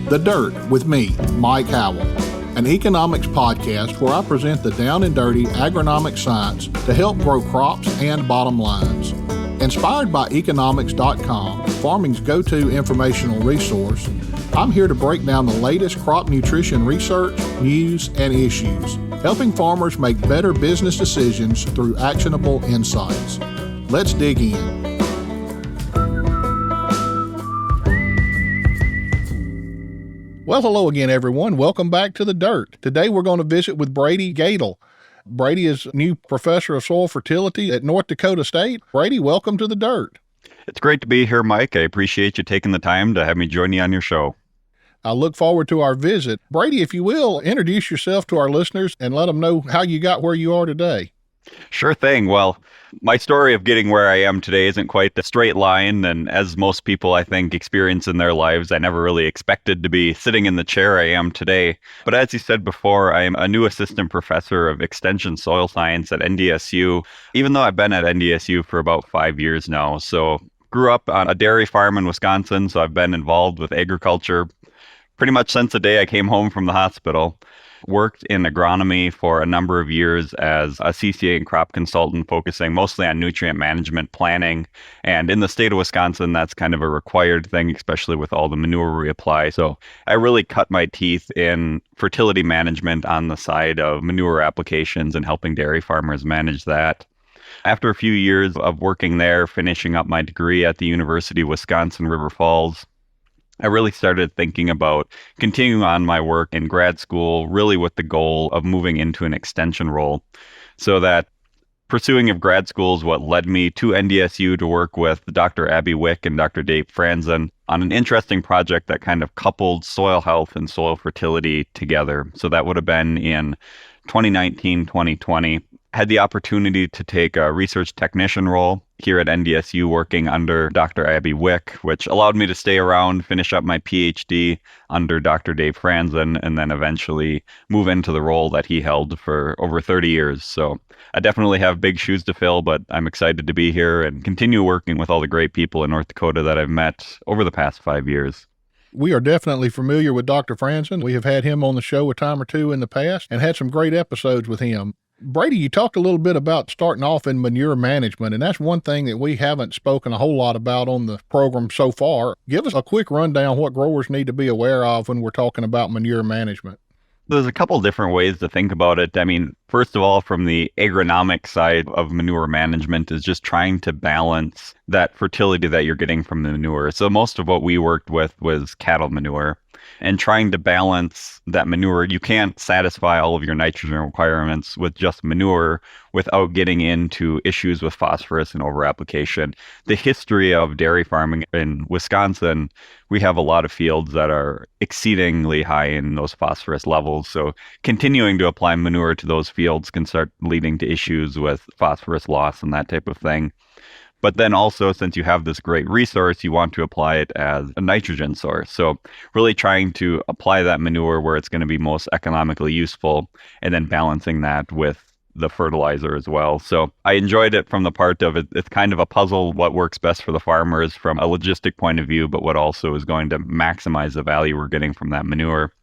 The Dirt with me, Mike Howell, an economics podcast where I present the down and dirty agronomic science to help grow crops and bottom lines. Inspired by economics.com, farming's go-to informational resource, I'm here to break down the latest crop nutrition research, news, and issues, helping farmers make better business decisions through actionable insights. Let's dig in. Well, hello again, everyone. Welcome back to The Dirt. Today, we're going to visit with Brady Goettl. Brady is new professor of soil fertility at North Dakota State. Brady, welcome to The Dirt. It's great to be here, Mike. I appreciate you taking the time to have me join you on your show. I look forward to our visit. Brady, if you will, introduce yourself to our listeners and let them know how you got where you are today. Sure thing. Well, my story of getting where I am today isn't quite a straight line, and as most people, I think, experience in their lives, I never really expected to be sitting in the chair I am today. But as you said before, I am a new assistant professor of extension soil science at NDSU, even though I've been at NDSU for about 5 years now. So grew up on a dairy farm in Wisconsin, so I've been involved with agriculture pretty much since the day I came home from the hospital. Worked in agronomy for a number of years as a CCA and crop consultant, focusing mostly on nutrient management planning. And in the state of Wisconsin, that's kind of a required thing, especially with all the manure we apply. So I really cut my teeth in fertility management on the side of manure applications and helping dairy farmers manage that. After a few years of working there, finishing up my degree at the University of Wisconsin, River Falls, I really started thinking about continuing on my work in grad school, really with the goal of moving into an extension role. So that pursuing of grad school is what led me to NDSU to work with Dr. Abby Wick and Dr. Dave Franzen on an interesting project that kind of coupled soil health and soil fertility together. So that would have been in 2019, 2020. Had the opportunity to take a research technician role here at NDSU working under Dr. Abby Wick, which allowed me to stay around, finish up my PhD under Dr. Dave Franzen, and then eventually move into the role that he held for over 30 years. So I definitely have big shoes to fill, but I'm excited to be here and continue working with all the great people in North Dakota that I've met over the past 5 years. We are definitely familiar with Dr. Franzen. We have had him on the show a time or two in the past and had some great episodes with him. Brady, you talked a little bit about starting off in manure management, and that's one thing that we haven't spoken a whole lot about on the program so far. Give us a quick rundown what growers need to be aware of when we're talking about manure management. There's a couple different ways to think about it. I mean, first of all, from the agronomic side of manure management is just trying to balance that fertility that you're getting from the manure. So most of what we worked with was cattle manure. And trying to balance that manure, you can't satisfy all of your nitrogen requirements with just manure without getting into issues with phosphorus and overapplication. The history of dairy farming in Wisconsin, we have a lot of fields that are exceedingly high in those phosphorus levels. So continuing to apply manure to those fields can start leading to issues with phosphorus loss and that type of thing. But then also, since you have this great resource, you want to apply it as a nitrogen source. So really trying to apply that manure where it's going to be most economically useful, and then balancing that with the fertilizer as well. So I enjoyed it from the part of it. It's kind of a puzzle, what works best for the farmers from a logistic point of view, but what also is going to maximize the value we're getting from that manure.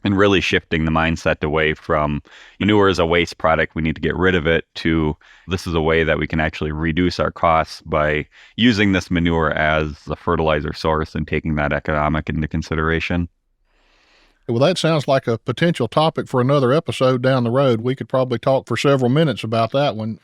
And really shifting the mindset away from manure as a waste product, we need to get rid of it, to this is a way that we can actually reduce our costs by using this manure as a fertilizer source and taking that economic into consideration. Well, that sounds like a potential topic for another episode down the road. We could probably talk for several minutes about that one.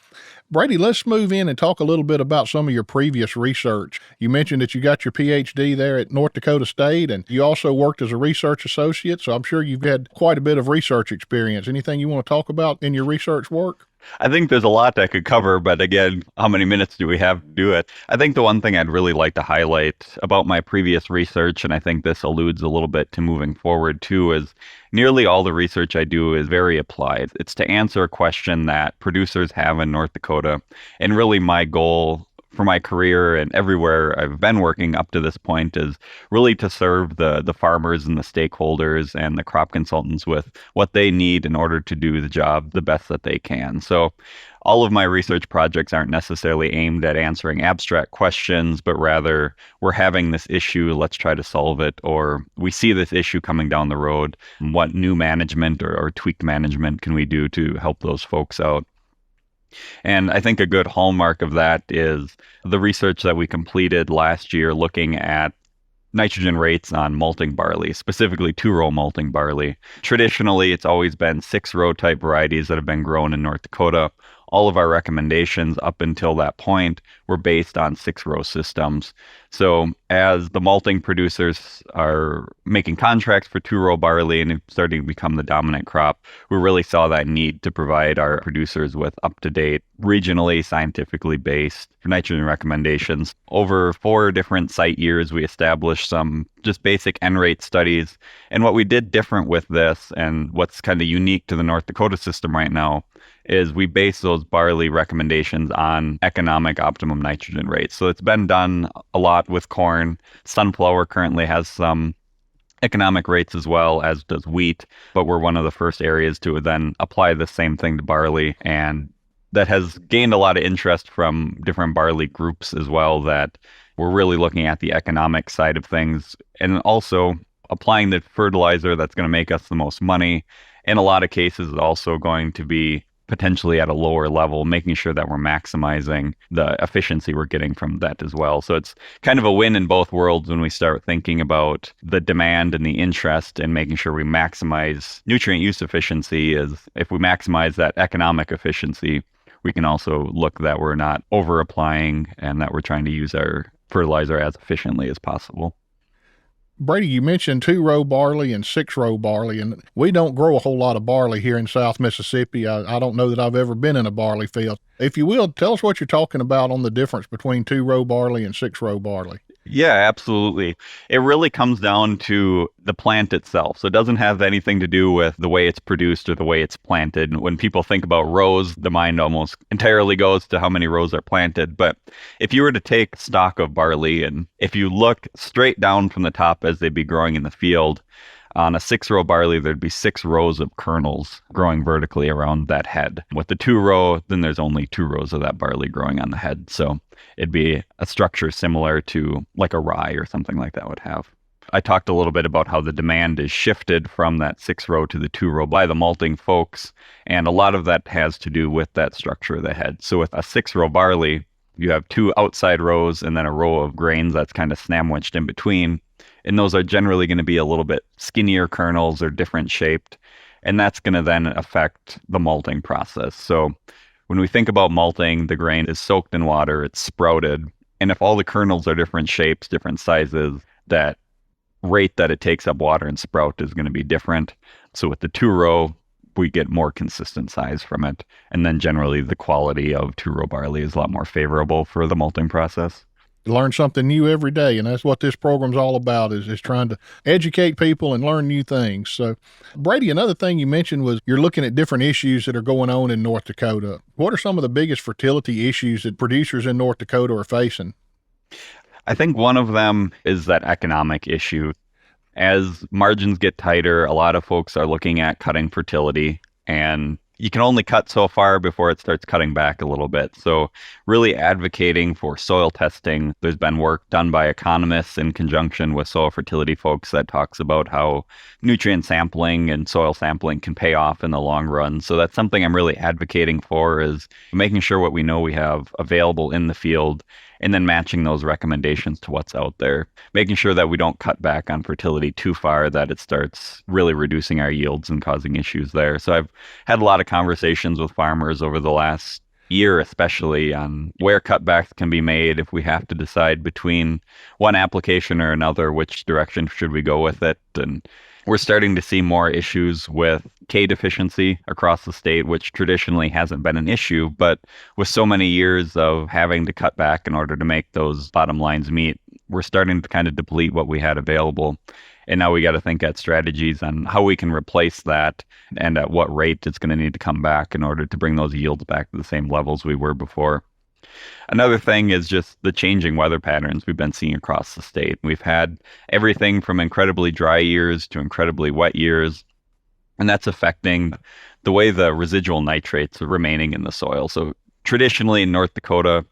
Brady, let's move in and talk a little bit about some of your previous research. You mentioned that you got your PhD there at North Dakota State, and you also worked as a research associate, so I'm sure you've had quite a bit of research experience. Anything you want to talk about in your research work? I think there's a lot I could cover, but again, how many minutes do we have to do it? I think the one thing I'd really like to highlight about my previous research, and I think this alludes a little bit to moving forward too, is nearly all the research I do is very applied. It's to answer a question that producers have in North Dakota. And really my goal for my career and everywhere I've been working up to this point is really to serve the farmers and the stakeholders and the crop consultants with what they need in order to do the job the best that they can. So all of my research projects aren't necessarily aimed at answering abstract questions, but rather we're having this issue, let's try to solve it, or we see this issue coming down the road. What new management or tweaked management can we do to help those folks out? And I think a good hallmark of that is the research that we completed last year looking at nitrogen rates on malting barley, specifically two-row malting barley. Traditionally, it's always been six-row type varieties that have been grown in North Dakota. All of our recommendations up until that point were based on six-row systems. So as the malting producers are making contracts for two-row barley and starting to become the dominant crop, we really saw that need to provide our producers with up-to-date, regionally, scientifically based nitrogen recommendations. Over 4 different site years, we established some just basic N-rate studies. And what we did different with this, and what's kind of unique to the North Dakota system right now, is we base those barley recommendations on economic optimum nitrogen rates. So it's been done a lot with corn. Sunflower currently has some economic rates as well, as does wheat, but we're one of the first areas to then apply the same thing to barley. And that has gained a lot of interest from different barley groups as well, that we're really looking at the economic side of things and also applying the fertilizer that's going to make us the most money. In a lot of cases, it's also going to be potentially at a lower level, making sure that we're maximizing the efficiency we're getting from that as well. So it's kind of a win in both worlds when we start thinking about the demand and the interest and making sure we maximize nutrient use efficiency. Is if we maximize that economic efficiency, we can also look that we're not over applying and that we're trying to use our fertilizer as efficiently as possible. Brady, you mentioned two-row barley and six-row barley, and we don't grow a whole lot of barley here in South Mississippi. I don't know that I've ever been in a barley field. If you will, tell us what you're talking about on the difference between two-row barley and six-row barley. Yeah, absolutely. It really comes down to the plant itself. So it doesn't have anything to do with the way it's produced or the way it's planted. When people think about rows, the mind almost entirely goes to how many rows are planted. But if you were to take stock of barley and if you look straight down from the top as they'd be growing in the field, on a six-row barley, there'd be 6 rows of kernels growing vertically around that head. With the two-row, then there's only 2 rows of that barley growing on the head. So it'd be a structure similar to like a rye or something like that would have. I talked a little bit about how the demand is shifted from that 6-row to the 2-row by the malting folks. And a lot of that has to do with that structure of the head. So with a 6-row barley, you have 2 outside rows and then a row of grains that's kind of sandwiched in between. And those are generally going to be a little bit skinnier kernels or different shaped. And that's going to then affect the malting process. So when we think about malting, the grain is soaked in water, it's sprouted. And if all the kernels are different shapes, different sizes, that rate that it takes up water and sprout is going to be different. So with the 2-row, we get more consistent size from it. And then generally the quality of 2-row barley is a lot more favorable for the malting process. Learn something new every day, and that's what this program's all about, is trying to educate people and learn new things. So, Brady, another thing you mentioned was you're looking at different issues that are going on in North Dakota. What are some of the biggest fertility issues that producers in North Dakota are facing? I think one of them is that economic issue. As margins get tighter, a lot of folks are looking at cutting fertility, and you can only cut so far before it starts cutting back a little bit. So really advocating for soil testing. There's been work done by economists in conjunction with soil fertility folks that talks about how nutrient sampling and soil sampling can pay off in the long run. So that's something I'm really advocating for, is making sure what we know we have available in the field and then matching those recommendations to what's out there, making sure that we don't cut back on fertility too far, that it starts really reducing our yields and causing issues there. So I've had a lot of conversations with farmers over the last year, especially on where cutbacks can be made. If we have to decide between one application or another, which direction should we go with it? And we're starting to see more issues with K deficiency across the state, which traditionally hasn't been an issue, but with so many years of having to cut back in order to make those bottom lines meet, we're starting to kind of deplete what we had available. And now we got to think at strategies on how we can replace that and at what rate it's going to need to come back in order to bring those yields back to the same levels we were before. Another thing is just the changing weather patterns we've been seeing across the state. We've had everything from incredibly dry years to incredibly wet years, and that's affecting the way the residual nitrates are remaining in the soil. So traditionally in North Dakota,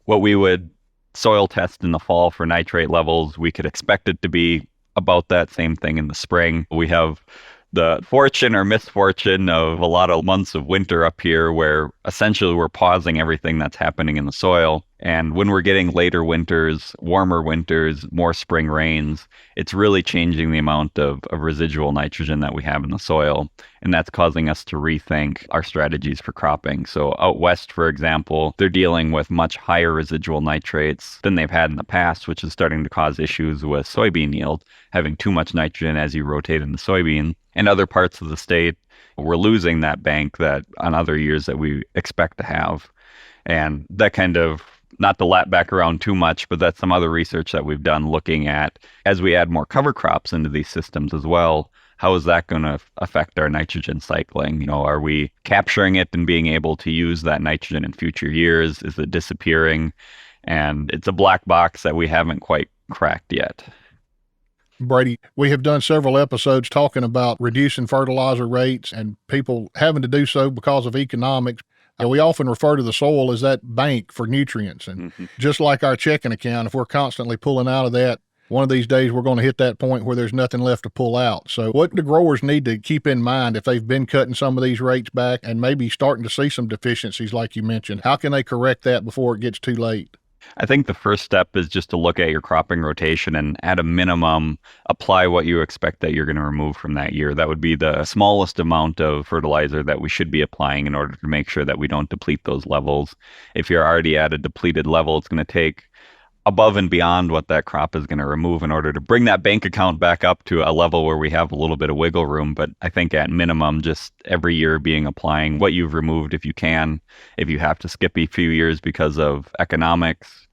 what we would soil test in the fall for nitrate levels, we could expect it to be about that same thing in the spring. We have the fortune or misfortune of a lot of months of winter up here where essentially we're pausing everything that's happening in the soil. And when we're getting later winters, warmer winters, more spring rains, it's really changing the amount of residual nitrogen that we have in the soil. And that's causing us to rethink our strategies for cropping. So out west, for example, they're dealing with much higher residual nitrates than they've had in the past, which is starting to cause issues with soybean yield, having too much nitrogen as you rotate into soybean. In other parts of the state, we're losing that bank that on other years that we expect to have. And that kind of, not to lap back around too much, but that's some other research that we've done looking at as we add more cover crops into these systems as well. How is that going to affect our nitrogen cycling? You know, are we capturing it and being able to use that nitrogen in future years? Is it disappearing? And it's a black box that we haven't quite cracked yet. Brady, we have done several episodes talking about reducing fertilizer rates and people having to do so because of economics. We often refer to the soil as that bank for nutrients. And just like our checking account, if we're constantly pulling out of that, one of these days we're going to hit that point where there's nothing left to pull out. So what do growers need to keep in mind if they've been cutting some of these rates back and maybe starting to see some deficiencies like you mentioned? How can they correct that before it gets too late? I think the first step is just to look at your cropping rotation and at a minimum, apply what you expect that you're going to remove from that year. That would be the smallest amount of fertilizer that we should be applying in order to make sure that we don't deplete those levels. If you're already at a depleted level, it's going to take above and beyond what that crop is going to remove in order to bring that bank account back up to a level where we have a little bit of wiggle room. But I think at minimum, just every year applying what you've removed if you can. If you have to skip a few years because of economics,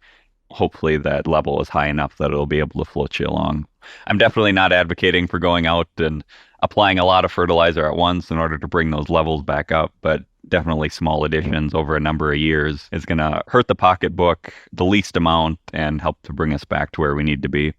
hopefully that level is high enough that it'll be able to float you along. I'm definitely not advocating for going out and applying a lot of fertilizer at once in order to bring those levels back up, but definitely small additions over a number of years is going to hurt the pocketbook the least amount and help to bring us back to where we need to be.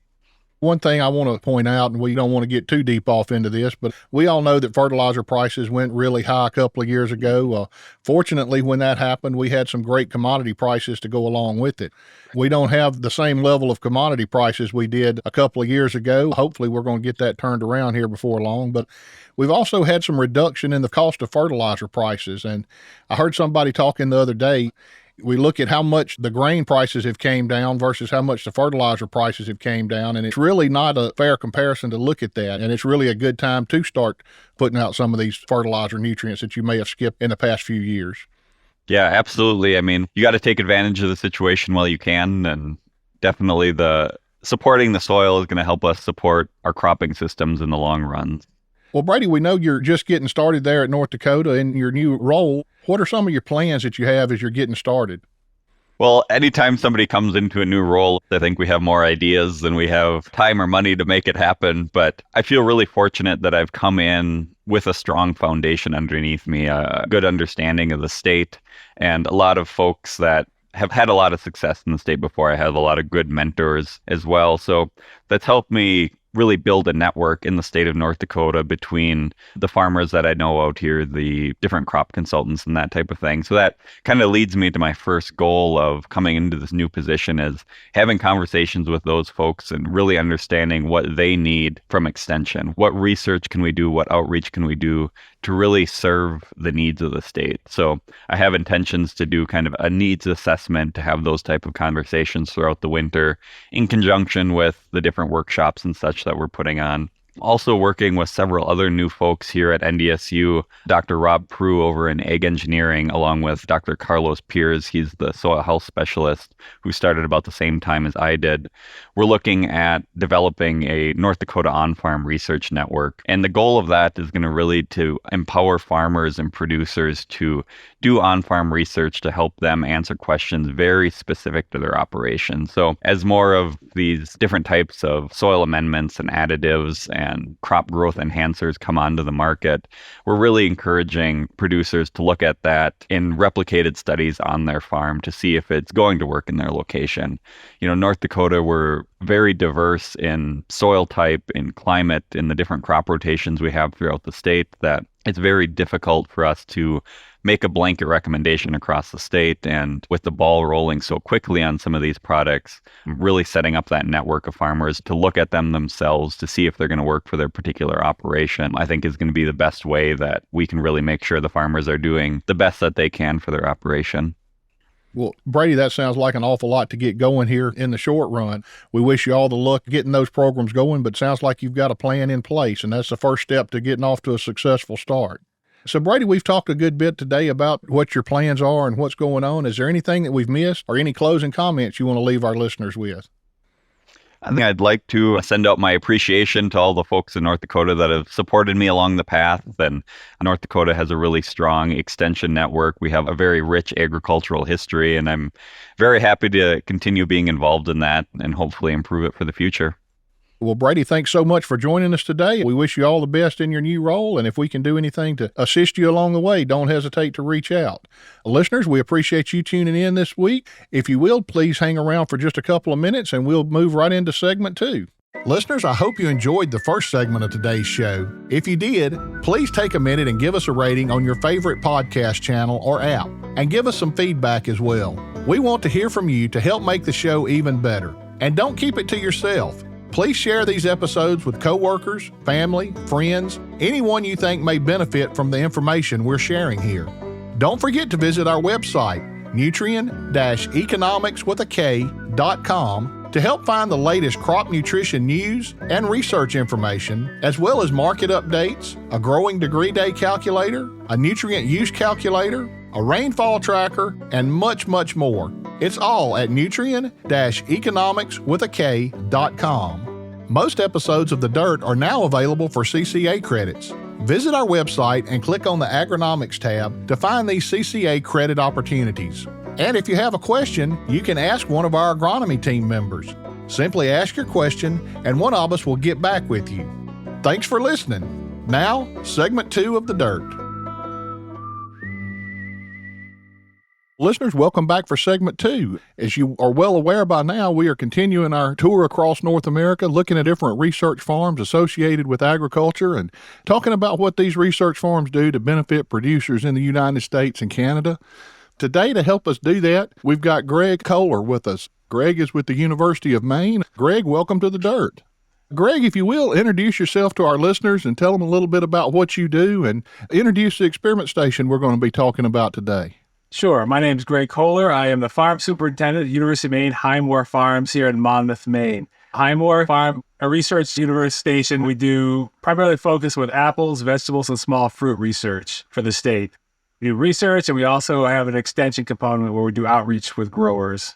One thing I want to point out, and we don't want to get too deep off into this, but we all know that fertilizer prices went really high a couple of years ago. Fortunately, when that happened, we had some great commodity prices to go along with it. We don't have the same level of commodity prices we did a couple of years ago. Hopefully, we're going to get that turned around here before long, but we've also had some reduction in the cost of fertilizer prices. And I heard somebody talking the other day. We look at how much the grain prices have came down versus how much the fertilizer prices have came down, and it's really not a fair comparison to look at that. And it's really a good time to start putting out some of these fertilizer nutrients that you may have skipped in the past few years. Yeah, absolutely. I mean, you got to take advantage of the situation while you can, and definitely the supporting the soil is going to help us support our cropping systems in the long run. Well, Brady, we know you're just getting started there at North Dakota in your new role. What are some of your plans that you have as you're getting started? Well, anytime somebody comes into a new role, I think we have more ideas than we have time or money to make it happen. But I feel really fortunate that I've come in with a strong foundation underneath me, a good understanding of the state, and a lot of folks that have had a lot of success in the state before. I have a lot of good mentors as well. So that's helped me really build a network in the state of North Dakota between the farmers that I know out here, the different crop consultants and that type of thing. So that kind of leads me to my first goal of coming into this new position, is having conversations with those folks and really understanding what they need from extension. What research can we do? What outreach can we do to really serve the needs of the state? So I have intentions to do kind of a needs assessment, to have those type of conversations throughout the winter in conjunction with the different workshops and such that we're putting on. Also working with several other new folks here at NDSU, Dr. Rob Prue over in Ag Engineering, along with Dr. Carlos Piers. He's the soil health specialist who started about the same time as I did. We're looking at developing a North Dakota on-farm research network. And the goal of that is going to really to empower farmers and producers to do on-farm research to help them answer questions very specific to their operation. So as more of these different types of soil amendments and additives and crop growth enhancers come onto the market, we're really encouraging producers to look at that in replicated studies on their farm to see if it's going to work in their location. North Dakota, we're very diverse in soil type, in climate, in the different crop rotations we have throughout the state, that it's very difficult for us to make a blanket recommendation across the state. And with the ball rolling so quickly on some of these products, really setting up that network of farmers to look at them themselves to see if they're going to work for their particular operation, I think is going to be the best way that we can really make sure the farmers are doing the best that they can for their operation. Well, Brady, that sounds like an awful lot to get going here in the short run. We wish you all the luck getting those programs going, but sounds like you've got a plan in place, and that's the first step to getting off to a successful start. So, Brady, we've talked a good bit today about what your plans are and what's going on. Is there anything that we've missed or any closing comments you want to leave our listeners with? I think I'd like to send out my appreciation to all the folks in North Dakota that have supported me along the path. And North Dakota has a really strong extension network. We have a very rich agricultural history, and I'm very happy to continue being involved in that and hopefully improve it for the future. Well, Brady, thanks so much for joining us today. We wish you all the best in your new role, and if we can do anything to assist you along the way, don't hesitate to reach out. Listeners, we appreciate you tuning in this week. If you will, please hang around for just a couple of minutes, and we'll move right into segment 2. Listeners, I hope you enjoyed the first segment of today's show. If you did, please take a minute and give us a rating on your favorite podcast channel or app, and give us some feedback as well. We want to hear from you to help make the show even better. And don't keep it to yourself. Please share these episodes with coworkers, family, friends, anyone you think may benefit from the information we're sharing here. Don't forget to visit our website, Nutrien-economics.com, to help find the latest crop nutrition news and research information, as well as market updates, a growing degree day calculator, a nutrient use calculator, a rainfall tracker, and much, much more. It's all at Nutrien-economics.com. Most episodes of The Dirt are now available for CCA credits. Visit our website and click on the Agronomics tab to find these CCA credit opportunities. And if you have a question, you can ask one of our agronomy team members. Simply ask your question, and one of us will get back with you. Thanks for listening. Now, segment 2 of The Dirt. Listeners, welcome back for segment 2. As you are well aware by now, we are continuing our tour across North America, looking at different research farms associated with agriculture and talking about what these research farms do to benefit producers in the United States and Canada. Today, to help us do that, we've got Greg Kohler with us. Greg is with the University of Maine. Greg, welcome to The Dirt. Greg, if you will, introduce yourself to our listeners and tell them a little bit about what you do and introduce the experiment station we're going to be talking about today. Sure. My name is Greg Kohler. I am the farm superintendent at the University of Maine Highmore Farms here in Monmouth, Maine. Highmore Farm, a research university station. We do primarily focus with apples, vegetables, and small fruit research for the state. We do research, and we also have an extension component where we do outreach with growers.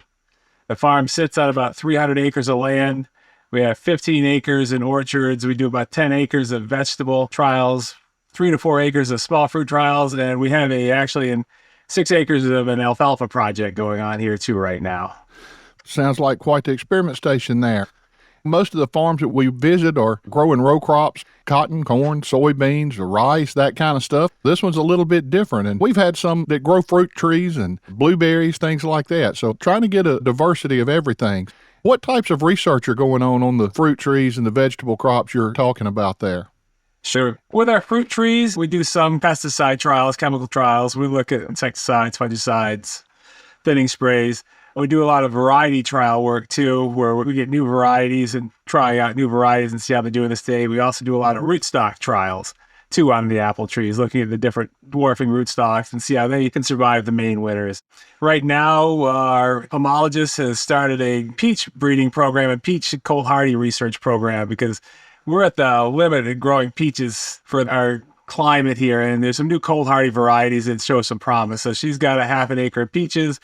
The farm sits on about 300 acres of land. We have 15 acres in orchards. We do about 10 acres of vegetable trials, 3 to 4 acres of small fruit trials, and we have in 6 acres of an alfalfa project going on here too right now. Sounds like quite the experiment station there. Most of the farms that we visit are growing row crops, cotton, corn, soybeans, rice, that kind of stuff. This one's a little bit different, and we've had some that grow fruit trees and blueberries, things like that. So trying to get a diversity of everything. What types of research are going on the fruit trees and the vegetable crops you're talking about there? Sure. With our fruit trees, we do some pesticide trials, chemical trials. We look at insecticides, fungicides, thinning sprays. We do a lot of variety trial work too, where we get new varieties and try out new varieties and see how they do in the state. We also do a lot of rootstock trials too on the apple trees, looking at the different dwarfing rootstocks and see how they can survive the Maine winters. Right now, our homologist has started a peach breeding program, a peach cold hardy research program, because we're at the limit in growing peaches for our climate here, and there's some new cold hardy varieties that show some promise. So she's got a half an acre of peaches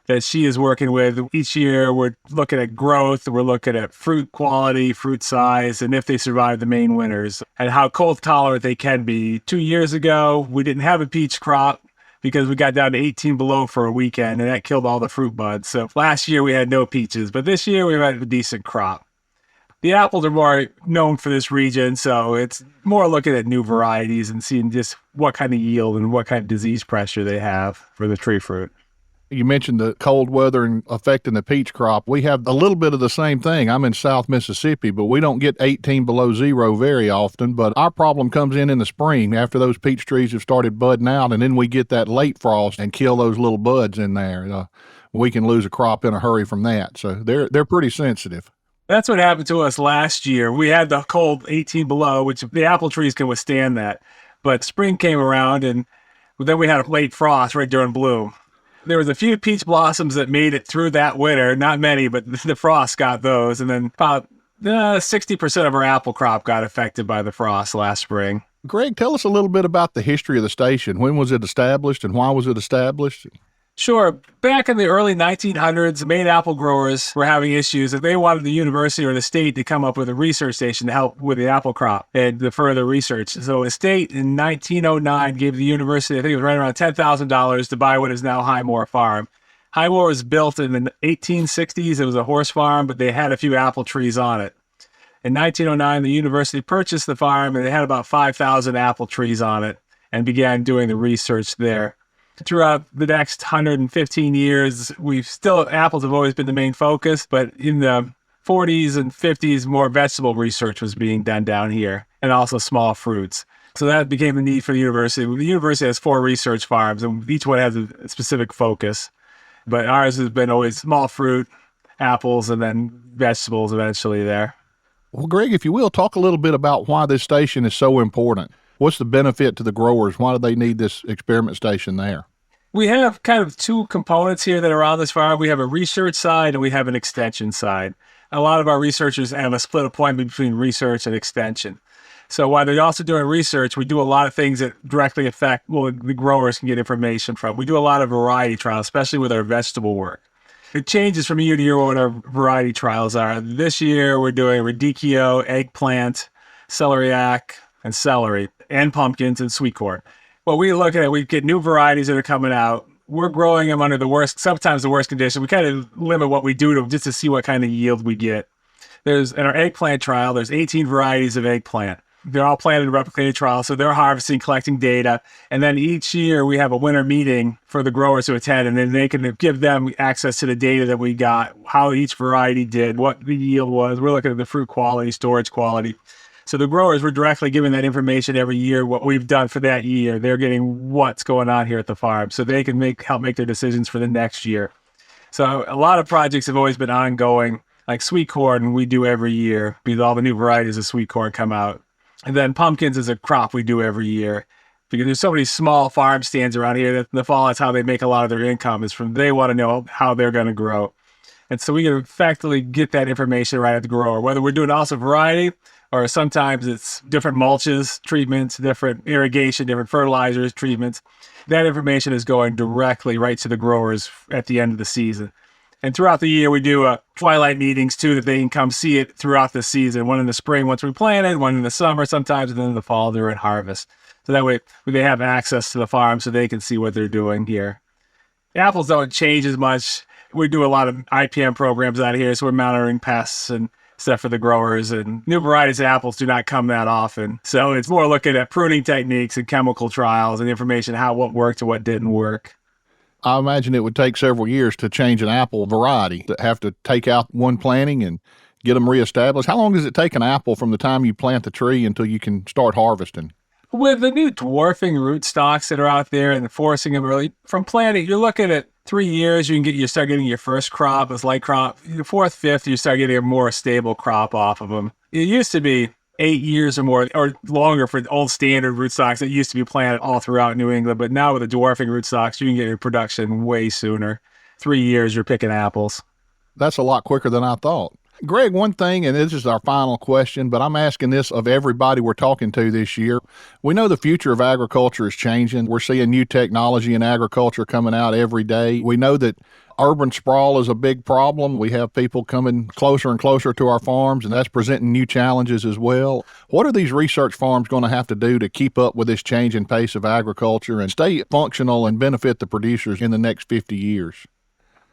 that she is working with. Each year, we're looking at growth, we're looking at fruit quality, fruit size, and if they survive the Maine winters, and how cold tolerant they can be. 2 years ago, we didn't have a peach crop because we got down to 18 below for a weekend, and that killed all the fruit buds. So last year, we had no peaches, but this year, we've had a decent crop. The apples are more known for this region, so it's more looking at new varieties and seeing just what kind of yield and what kind of disease pressure they have for the tree fruit. You mentioned the cold weather and affecting the peach crop. We have a little bit of the same thing. I'm in South Mississippi, but we don't get 18 below zero very often. But our problem comes in the spring after those peach trees have started budding out, and then we get that late frost and kill those little buds in there. We can lose a crop in a hurry from that. So they're pretty sensitive. That's what happened to us last year. We had the cold 18 below, which the apple trees can withstand that. But spring came around, and then we had a late frost right during bloom. There was a few peach blossoms that made it through that winter, not many, but the frost got those. And then about 60% of our apple crop got affected by the frost last spring. Greg, tell us a little bit about the history of the station. When was it established and why was it established? Sure. Back in the early 1900s, Maine apple growers were having issues that they wanted the university or the state to come up with a research station to help with the apple crop and the further research. So the state in 1909 gave the university, I think it was right around $10,000 to buy what is now Highmore Farm. Highmore was built in the 1860s. It was a horse farm, but they had a few apple trees on it. In 1909, the university purchased the farm and they had about 5,000 apple trees on it and began doing the research there. Throughout the next 115 years, apples have always been the main focus, but in the 40s and 50s, more vegetable research was being done down here, and also small fruits. So that became the need for the university. The university has 4 research farms, and each one has a specific focus. But ours has been always small fruit, apples, and then vegetables eventually there. Well, Greg, if you will, talk a little bit about why this station is so important. What's the benefit to the growers? Why do they need this experiment station there? We have kind of 2 components here that are on this farm. We have a research side and we have an extension side. A lot of our researchers have a split appointment between research and extension. So while they're also doing research, we do a lot of things that directly affect the growers can get information from. We do a lot of variety trials, especially with our vegetable work. It changes from year to year what our variety trials are. This year, we're doing radicchio, eggplant, celeriac, and celery, and pumpkins and sweet corn. What we look at, we get new varieties that are coming out. We're growing them under sometimes the worst conditions. We kind of limit what we do just to see what kind of yield we get. In our eggplant trial, there's 18 varieties of eggplant. They're all planted in replicated trials, so they're harvesting, collecting data. And then each year we have a winter meeting for the growers to attend, and then they can give them access to the data that we got, how each variety did, what the yield was. We're looking at the fruit quality, storage quality. So the growers, we're directly giving that information every year, what we've done for that year. They're getting what's going on here at the farm, so they can help make their decisions for the next year. So a lot of projects have always been ongoing, like sweet corn we do every year, because all the new varieties of sweet corn come out. And then pumpkins is a crop we do every year, because there's so many small farm stands around here that in the fall, that's how they make a lot of their income, is from they want to know how they're going to grow. And so we can effectively get that information right at the grower, whether we're doing also variety, or sometimes it's different mulches, treatments, different irrigation, different fertilizers, treatments. That information is going directly right to the growers at the end of the season. And throughout the year, we do twilight meetings, too, that they can come see it throughout the season. One in the spring once we planted, one in the summer sometimes, and then in the fall during harvest. So that way they have access to the farm so they can see what they're doing here. The apples don't change as much. We do a lot of IPM programs out here, so we're monitoring pests and stuff for the growers. And new varieties of apples do not come that often. So it's more looking at pruning techniques and chemical trials and information, what worked and what didn't work. I imagine it would take several years to change an apple variety, to have to take out one planting and get them reestablished. How long does it take an apple from the time you plant the tree until you can start harvesting? With the new dwarfing rootstocks that are out there and forcing them early, from planting, you're looking at 3 years, you start getting your first crop, as light crop. The 4th, 5th, you start getting a more stable crop off of them. It used to be 8 years or more, or longer for old standard rootstocks that used to be planted all throughout New England. But now with the dwarfing rootstocks, you can get your production way sooner. 3 years, you're picking apples. That's a lot quicker than I thought. Greg, one thing, and this is our final question, but I'm asking this of everybody we're talking to this year. We know the future of agriculture is changing. We're seeing new technology in agriculture coming out every day. We know that urban sprawl is a big problem. We have people coming closer and closer to our farms, and that's presenting new challenges as well. What are these research farms going to have to do to keep up with this changing pace of agriculture and stay functional and benefit the producers in the next 50 years?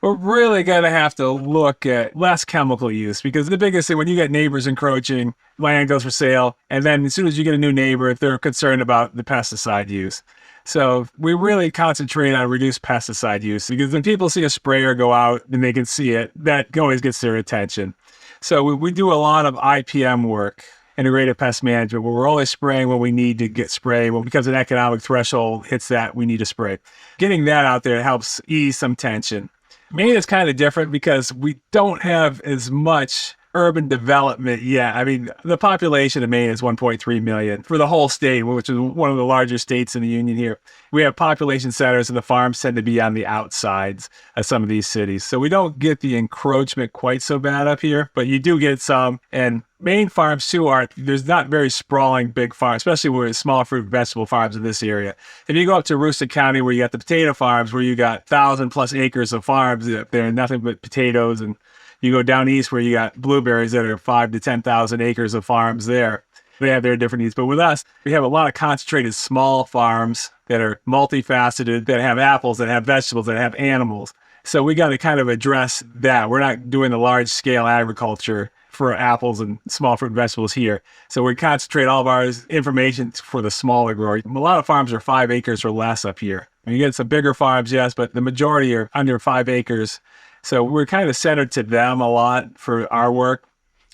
We're really going to have to look at less chemical use, because the biggest thing, when you get neighbors encroaching, land goes for sale, and then as soon as you get a new neighbor, they're concerned about the pesticide use. So we really concentrate on reduced pesticide use, because when people see a sprayer go out and they can see it, that always gets their attention. So we do a lot of IPM work, integrated pest management, where we're only spraying when we need to get sprayed. Well, because an economic threshold hits that, we need to spray. Getting that out there helps ease some tension. Maine is kind of different because we don't have as much urban development yet. I mean, the population of Maine is 1.3 million for the whole state, which is one of the largest states in the union here. We have population centers, and the farms tend to be on the outsides of some of these cities. So we don't get the encroachment quite so bad up here, but you do get some. And Maine farms too there's not very sprawling big farms, especially with small fruit and vegetable farms in this area. If you go up to Aroostook County, where you got the potato farms, where you got 1,000+ acres of farms up there, nothing but potatoes, and you go down east where you got blueberries that are 5,000 to 10,000 acres of farms there. They have their different needs. But with us, we have a lot of concentrated small farms that are multifaceted, that have apples, that have vegetables, that have animals. So we got to kind of address that. We're not doing the large scale agriculture for apples and small fruit and vegetables here. So we concentrate all of our information for the smaller growers. A lot of farms are 5 acres or less up here. You get some bigger farms, yes, but the majority are under 5 acres. So we're kind of centered to them a lot for our work,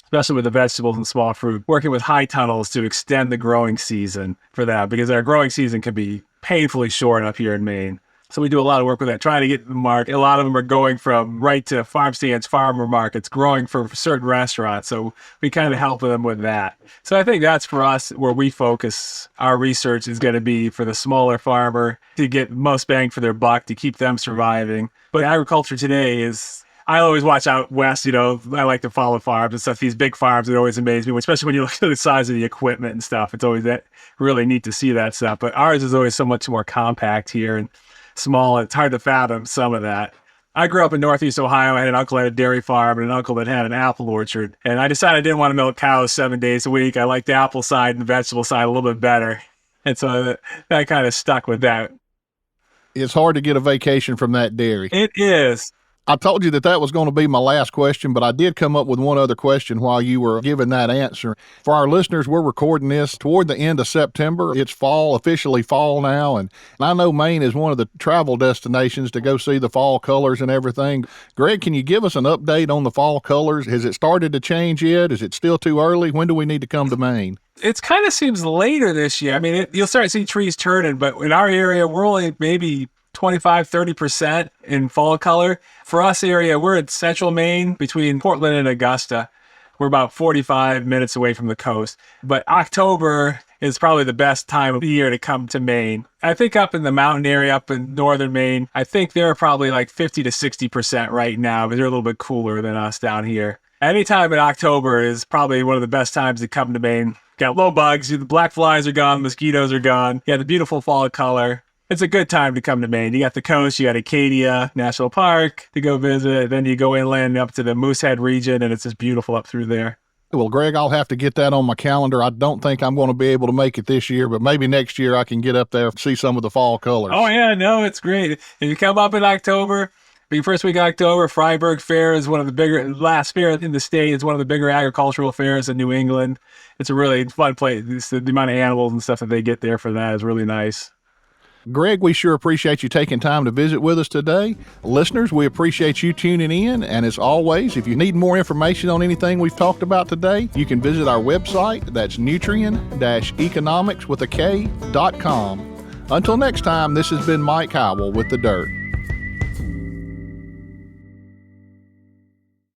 especially with the vegetables and small fruit, working with high tunnels to extend the growing season for that, because our growing season can be painfully short up here in Maine. So we do a lot of work with that, trying to get the market. A lot of them are going from right to farm stands, farmer markets, growing for certain restaurants. So we kind of help them with that. So I think that's for us where we focus. Our research is going to be for the smaller farmer to get most bang for their buck, to keep them surviving. But agriculture today is, I always watch out west, I like to follow farms and stuff. These big farms, it always amaze me, especially when you look at the size of the equipment and stuff. It's always really neat to see that stuff. But ours is always so much more compact here and small. It's hard to fathom some of that. I grew up in Northeast Ohio. I had an uncle that had a dairy farm and an uncle that had an apple orchard. And I decided I didn't want to milk cows 7 days a week. I liked the apple side and the vegetable side a little bit better. And so that kind of stuck with that. It's hard to get a vacation from that dairy. It is. I told you that was going to be my last question, but I did come up with one other question while you were giving that answer. For our listeners, we're recording this toward the end of September. It's fall, officially fall now, and I know Maine is one of the travel destinations to go see the fall colors and everything. Greg, can you give us an update on the fall colors? Has it started to change yet? Is it still too early? When do we need to come to Maine? It kind of seems later this year. I mean, you'll start to see trees turning, but in our area, we're only maybe 25-30% in fall color. For us area, we're in central Maine between Portland and Augusta. We're about 45 minutes away from the coast. But October is probably the best time of the year to come to Maine. I think up in the mountain area, up in northern Maine, I think they're probably like 50 to 60% right now, but they're a little bit cooler than us down here. Anytime in October is probably one of the best times to come to Maine. Got low bugs, the black flies are gone, mosquitoes are gone. You got the beautiful fall color. It's a good time to come to Maine. You got the coast, you got Acadia National Park to go visit. Then you go inland up to the Moosehead region, and it's just beautiful up through there. Well, Greg, I'll have to get that on my calendar. I don't think I'm going to be able to make it this year, but maybe next year I can get up there and see some of the fall colors. Oh, yeah, no, it's great. If you come up in October, the first week of October, Freiburg Fair is one of the bigger, last fair in the state. It's one of the bigger agricultural fairs in New England. It's a really fun place. The amount of animals and stuff that they get there for that is really nice. Greg, we sure appreciate you taking time to visit with us today. Listeners, we appreciate you tuning in. And as always, if you need more information on anything we've talked about today, you can visit our website. That's nutrien-economics.com. Until next time, this has been Mike Howell with The Dirt.